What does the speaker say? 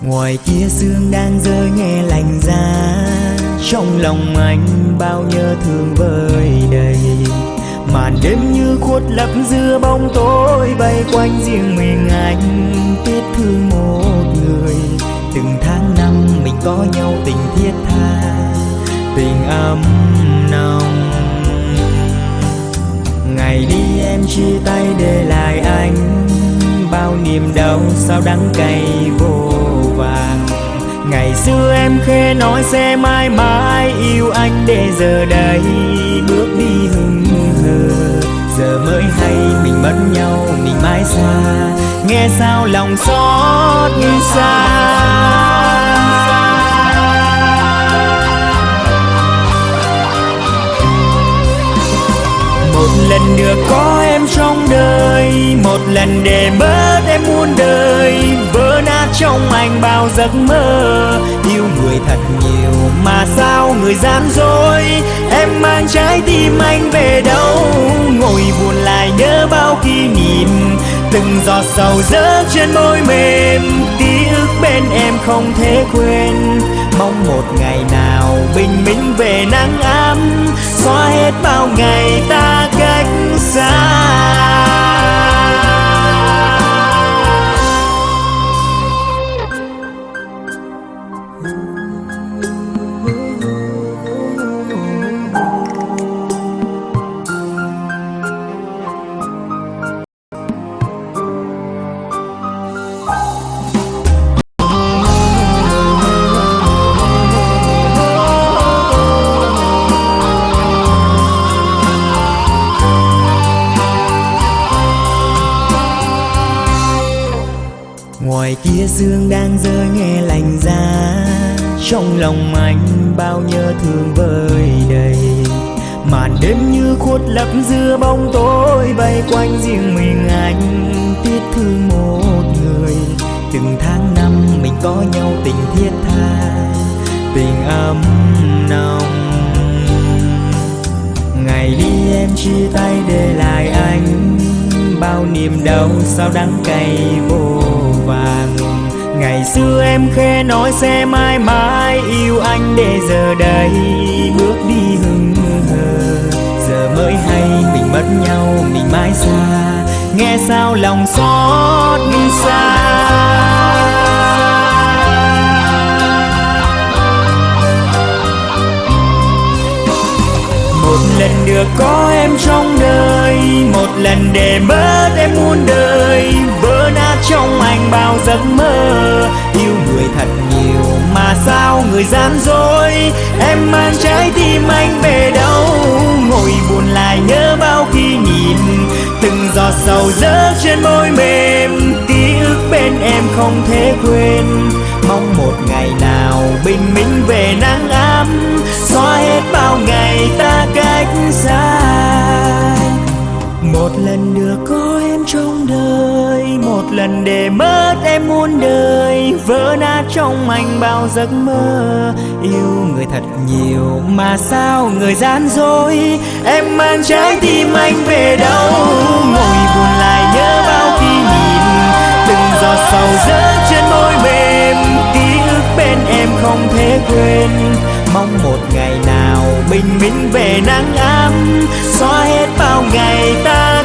Ngoài kia sương đang rơi nghe lạnh giá, trong lòng anh bao nhớ thương vơi đầy. Màn đêm như khuất lấp giữa bóng tối, bay quanh riêng mình anh tiếc thương một người. Từng tháng năm mình có nhau tình thiết tha, tình ấm nồng. Ngày đi em chia tay để lại anh bao niềm đau sao đắng cay vô vàng. Ngày xưa em khẽ nói sẽ mãi mãi yêu anh, để giờ đây bước đi hững hờ. Giờ mới hay mình mất nhau mình mãi xa, nghe sao lòng xót xa. Một lần được có em trong đời, một lần để mất em muôn đời. Vỡ nát trong anh bao giấc mơ, yêu người thật nhiều mà sao người gian dối. Em mang trái tim anh về đâu, ngồi buồn lại nhớ bao kỷ niệm. Từng giọt sầu rớt trên môi mềm, ký ức bên em không thể quên. Mong một ngày nào bình minh về nắng ấm, xóa hết bao ngày ta cách xa. Ngoài kia sương đang rơi nghe lạnh giá, trong lòng anh bao nhớ thương vơi đầy. Màn đêm như khuất lấp giữa bóng tối, bay quanh riêng mình anh tiếc thương một người. Từng tháng năm mình có nhau tình thiết tha, tình ấm nồng. Ngày đi em chia tay để lại anh bao niềm đau sao đắng cay vô vàng. Ngày xưa em khẽ nói sẽ mãi mãi yêu anh, để giờ đây bước đi hững hờ. Giờ mới hay mình mất nhau mình mãi xa, nghe sao lòng xót xa. Một lần được có em trong đời, một lần để mất em muôn đời. Vỡ nát trong anh bao giấc mơ, yêu người thật nhiều mà sao người gian dối. Em mang trái tim anh về đâu, ngồi buồn lại nhớ bao kỷ niệm. Từng giọt sầu rớt trên môi mềm, ký ức bên em không thể quên. Mong một ngày nào bình minh về nắng ấm, xóa hết bao ngày ta cách xa. Một lần được có em trong đời, một lần để mất em muôn đời. Vỡ nát trong anh bao giấc mơ, yêu người thật nhiều mà sao người gian dối. Em mang trái tim anh về đâu, ngồi buồn lại nhớ bao kỷ niệm. Từng giọt sầu rớt trên môi mềm, ký ức bên em không thể quên. Mong một ngày nào bình minh về nắng ấm, xóa hết bao ngày ta